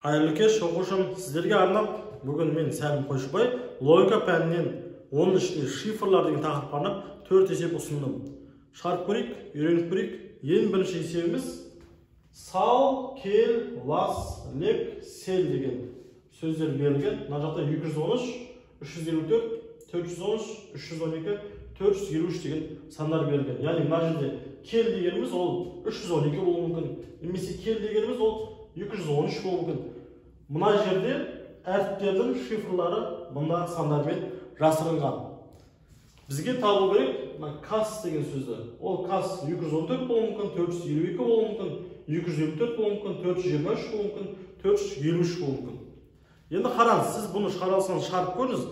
Қайырлы кеш, оқушым, сіздерге арнап, бүгін мен Сәлім Қойшыбай логика пәнінен оның ішінде шифрлар деген тақырыпқа арнап 4 есеп ұсындым. Шарт көрейік, үйреніп көрейік. Ең бірінші есебіміз сал, кел, лас, лек, сел деген сөздер берілген. Мына жақта 213, 354, 413, 312, 453 деген сандар берілген. Яғни мына жерде кел дегеніміз ол 312 болуы мүмкін. Немесе кел дегеніміз ол 213 болуы мүмкін. Мына жерде әріптердің шифрлары мына сандармен жасырынған. Бізге табу керек кас деген сөзді. Ол кас 214 болуы мүмкін, 452 болуы мүмкін, 254 болуы мүмкін, 423 болуы мүмкін, 453 болуы мүмкін. Енді қараңыз, сіз бұны шығара алсаңыз шығарып көріңіз,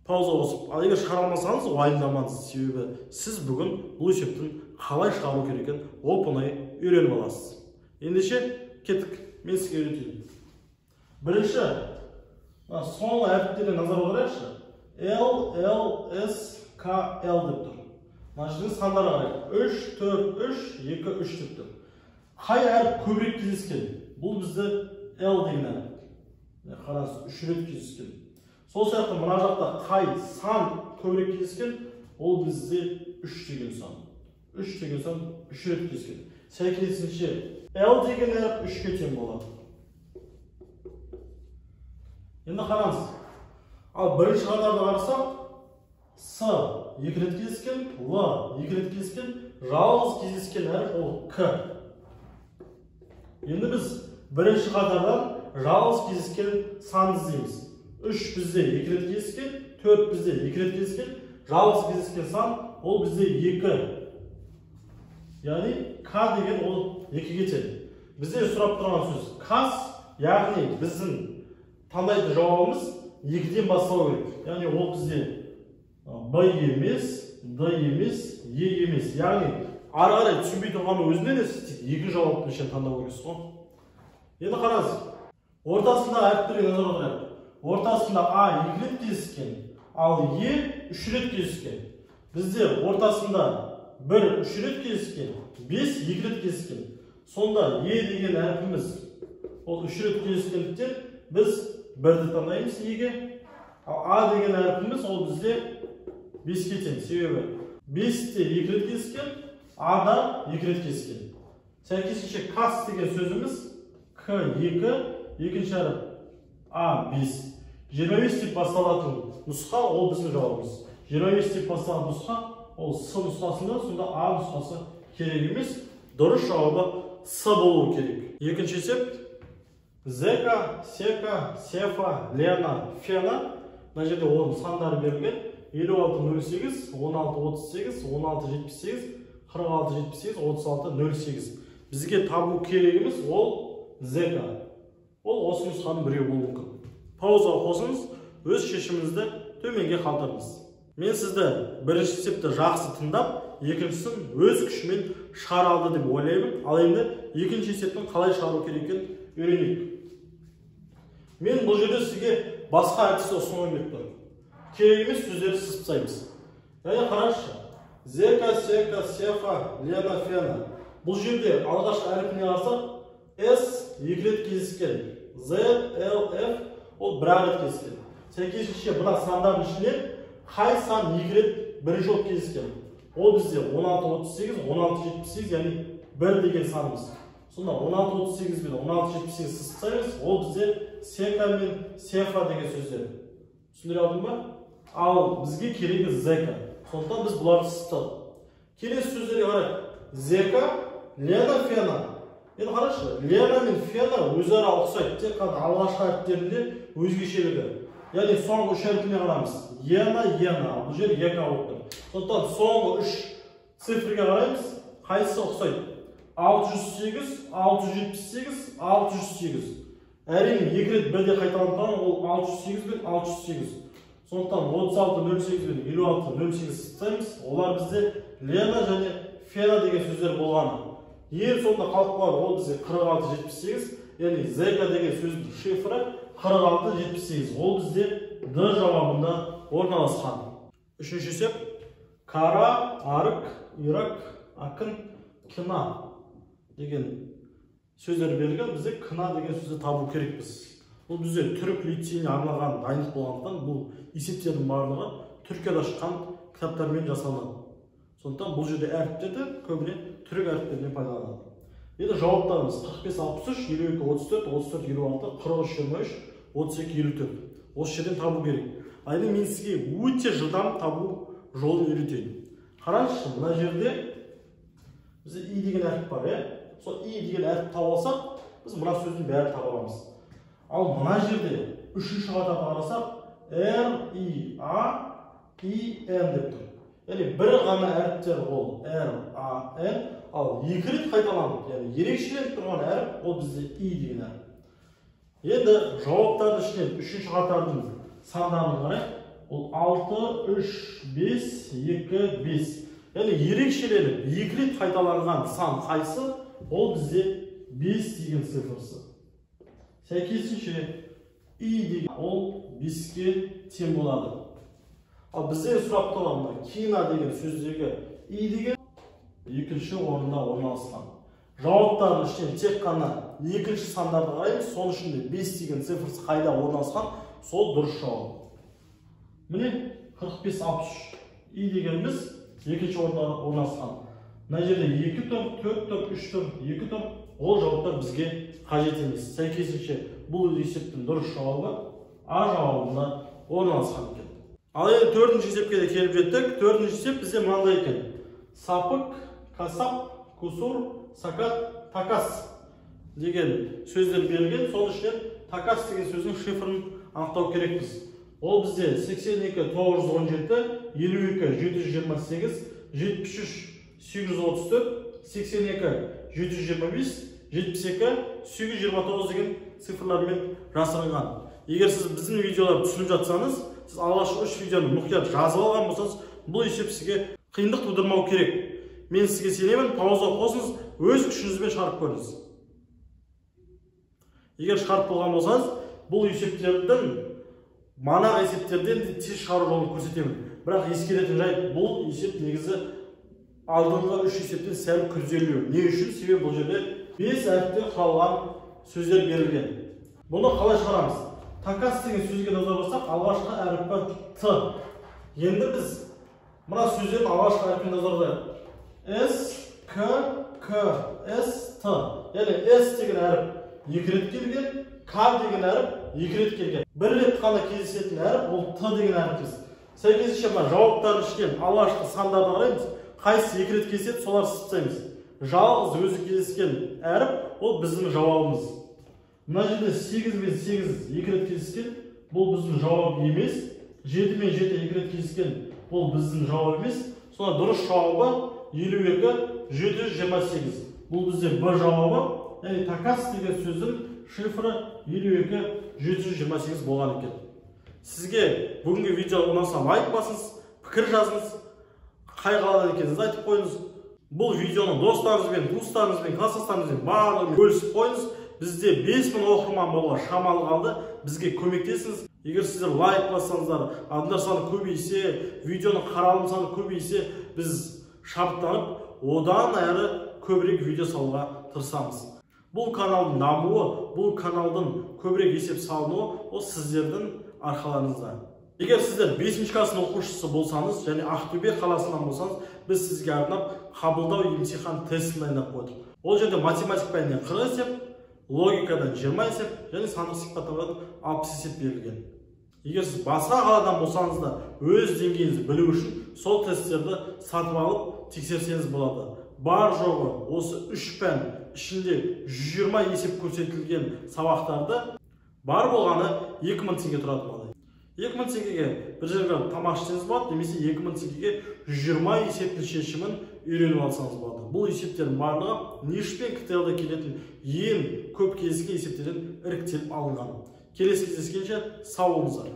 пауза басып. Ал егер шығара алмасаңыз, уайымдамаңыз, себебі сіз бүгін бұл есептің қалай шығару керек екенін оп-оңай үйреніп аласыз. Ендеше кеттік, мен сізге үйретейін. Бірінші, соңғы әріптеріне назар аударайықшы. L, L, S, K, L деп тұр. Мына жерде сандарға қарайық. 3, 4, 3, 2, 3 деп тұр. Қай әріп көбірек кездескен? Бұл бізді L деген әріп. Қараңыз, 3 рет кездескен. Сол сияқты мына жақта қай сан көбірек кездескен? Ол бізде 3 деген сан. 3 деген сан 3 рет кездескен. Сәйкесінше L деген әріп 3-ке тең болады. Енді қараңыз. Ал бірінші қатарды қарасақ, С 2 рет кездескен, Л 2 рет кездескен, жалғыз кездескен әріп ол К. Енді біз бірінші қатардан жалғыз кездескен сан іздейміз. 3 бізде 2 рет кездескен, 4 бізде 2 рет кездескен, жалғыз кездескен сан ол бізде 2. Яғни К деген ол 2-ге тең. Бізде сұрап тұрған сөз кас, яғни біздің таңдайтын жауабымыз 2-ден бастау керек. Яғни ол бізде Б емес, Д емес, Е емес. Яғни ары қарай түсінбей тұрғанның өзінде де сіз 2 жауаптың ішінен таңдау керексіз ғой. Енді қараңыз. Ортасында әріптерге назар аударайық. Ортасында А 2 рет кездескен, ал Е 3 рет кездескен. Бізде ортасында 1 3 рет кездескен, 5 2 рет кездескен. Сонда Е деген әріпіміз ол 3 рет кездескендіктен біз 1-ді таңдаймыз Еге. Ал А деген әріпіміз ол бізде 5-ке тең. Себебі 5-те 2 рет кездескен, А-да 2 рет кездескен. Сәйкесінше кас деген сөзіміз К2, екінші әріп А5. 25 деп басталатын нұсқа ол біздің жауабымыз. 25 деп басталатын нұсқа ол С нұсқасында, сонда А нұсқасы керек емес. Дұрыс жауабы С болуы керек. Екінші есеп Зека, Сека, Сефа, Лена, Фена. Мына жерде оның сандары берілген. 5608, 1638, 1678, 4678, 3608. Бізге табу керегіміз ол Зека. Ол осы нұсқаның біреуі болуы мүмкін. Пауза қосыңыз, өз шешіміңізді төменге қалдырыңыз. Мен сізді бірінші есепті жақсы тыңдап, екіншісін өз күшімен шығара алды деп ойлаймын. Ал енді екінші есептің қалай шығару керек екенін үйренейік. Мен бұл жерде сізге басқа әдісті ұсынуым керек тұр. Керек емес сөздерді сызып. Яғни қараңызшы. Зека, Сека, Сефа, Лена, Фена. Бұл жерде алғашқы әріпіне қарасақ, С 2 рет кездескен, З, Л, Ф ол 1 рет кездескен. Сәйкесінше мына сандардың ішінен қай сан 2 рет бірінші болып кездескен? Ол бізде 1638, 1678, яғни 1 деген санымыз. Сонда 1638 бен 1678 сызып, ол бізде Сека мен Сефа деген сөздер. Түсіндіре алдым ба? Ал бізге керегі Зека. Сондықтан біз бұларды сызып. Келесі сөздерге қарайық. Зека, Лена, Фена. Енді қарашы, Лена мен Фена өзара ұқсайды. Тек қана алғашқы әріптерінде өзгешелігі. Яғни соңғы 3 әріпіне қараймыз. Ена, Ена. Бұл жер Ека болып тұр. Сондықтан соңғы 3 цифрге қараймыз. Қайсысы ұқсайды? 608, 678, 608. Әрине 2 рет бірде қайталанған ол 608 бен 608. Сондықтан 3608 бен 5608 сызсаймыз. Олар бізде Лена және Фена деген сөздер болғаны. Ең соңында қалып қалады ол бізде 4678, яғни Зека деген сөздің шифры 4678. Ол бізде Д жауабында орналасқан. Үшінші есеп Кара, Арық, Ирак, Акын, Кина деген сөздер берілген, бізде кына деген сөзді табу керекпіз. Бұл бізде түрік лицейіне арналған дайындық болғандықтан бұл есептердің барлығы Түркияда шыққан кітаптармен жасалынады. Сондықтан бұл жерде әріптерді көбіне түрік әріптеріне пайдаланады. Енді жауаптарымыз 45-63, 52-34, 34-56, 43-23, 32-54. Осы жерден табу керек. Енді мен сізге өте жылдам табу жолын үйретейін. Қараңызшы, мына жерде бізде и деген әріп бар, сол и деген әріп таба алсақ, біз мына сөздің бәрін таба аламыз. Ал мына жерде үшінші қатарды қарасақ, р, и, а, и, н деп тұр. Яғни бір ғана әріптер ол р, а, н, ал екі рет қайталанып, яғни ерекшеленіп тұрған әріп ол бізде и деген әріп. Енді жауаптардың ішінен үшінші қатардың сандарын қарайық. Ол 6, 3, 5, 2, 5. Яғни ерекшеленіп, екі рет қайталанған сан қайсы? Ол бізде 5 деген цифрысы. Сәйкесінше и деген ол 5-ке тең болады. Ал бізден сұрап тұрған кина деген сөздегі и деген екінші орында орналасқан. Жауаптардың ішінен тек қана екінші сандарды қараймыз, соның ішінде 5 деген цифрысы қайда орналасқан, сол дұрыс жауап. Міне 45-63 и дегеніміз екінші орында орналасқан. Мына жерде 2 тұр, 4 тұр, 3 тұр, 2 тұр. Ол жауаптар бізге қажет емес. Сәйкесінше бұл есептің дұрыс жауабы А жауабында орналасқан екен. Ал енді төртінші есепке де келіп жеттік. Төртінші есеп бізде мынандай екен. Сапық, касап, кусур, сакат, такас деген сөздер берілген. Сол ішінен такас деген сөздің шифрын анықтау керекпіз. Ол бізде 82 917, 52 728, 73 834, 82 725, 72 829 деген цифрлармен жасырынған. Егер сіз біздің видеолар түсініп жатсаңыз, сіз алғашқы 3 видеоны мұқият жазып алған болсаңыз, бұл есеп сізге қиындық тудырмау керек. Мен сізге сенемін, пауза қосыңыз, өз күшіңізбен шығарып көріңіз. Егер шығарып болған болсаңыз, бұл есептердің манақ есептерден тез шығару жолын көрсетемін. Бірақ ескеретін жайт, бұл есеп негізі алдыңғы 3 есептен сәл күрделеу. Не үшін? Себебі бұл жерде 5 әріптен құралған сөздер берілген. Бұны қалай шығарамыз? Такас деген сөзге назар аударсақ, алғашқы әріпі Т. Енді біз мына сөздердің алғашқы әріпіне назар аударайық. С, К, К, С, Т. Яғни С деген әріп 2 рет келген, К деген әріп 2 рет келген. Бір рет қана кездесетін әріп ол Т деген әріппіз. Сәйкесінше мына жауаптардың ішінен алғашқы сандарды қараймыз. Қайсы 2 рет кездеседі, солар сызсаймыз. Жалғыз өзі кездескен әріп ол біздің жауабымыз. Мына жерде 8 мен 8 2 рет кездескен, бұл біздің жауап емес. 7 мен 7 2 рет кездескен, бұл біздің жауап емес. Сонда дұрыс жауабы 52 728. Бұл бізде Б жауабы. Яғни такас деген сөздің шифры 52 728 болған екен. Сізге бүгінгі видео ұнаса лайк басыңыз, пікір жазыңыз, қай қаладан екеніңізді айтып қойыңыз. Бұл видеоны достарыңызбен, туыстарыңызбен, класстастарыңызбен барлығымен бөлісіп қойыңыз. Бізде 5000 оқырман болуға шамалы қалды. Бізге көмектесіңіз. Егер сіздер лайк бассаңыздар, адамдар саны көбейсе, видеоның қаралым саны көбейсе, біз шабыттанып, одан әрі көбірек видео салуға тырысамыз. Бұл каналдың дамуы, бұл каналдың көбірек есеп салынуы, ол сіздердің арқаларыңызда. Егер сіздер 5-ші класының оқушысы болсаңыз, және Ақтөбе қаласынан болсаңыз, біз сізге арнап қабылдау емтихан тестін дайындап қойдық. Ол жерде математика пәнінен 40 есеп, логикадан 20 есеп, және сандық сипаттамадан 60 есеп берілген. Егер сіз басқа қаладан болсаңыз да, өз деңгейіңізді білу үшін сол тесттерді сатып алып тексерсеңіз болады. Бар жоғы осы 3 пән ішінде 120 есеп көрсетілген сабақтарды бар болғаны 2000 теңге тұратын болады. 2000 теңгеге бір жерге тамақ ішсеңіз болады, немесе 2000 теңгеге 120 есептің шешімін үйреніп алсаңыз болады. Бұл есептердің барлығы НИШ пен КТЛ-да келетін ең көп кездескен есептерден іріктеліп алынған. Келесі кездескенше сау болыңыздар.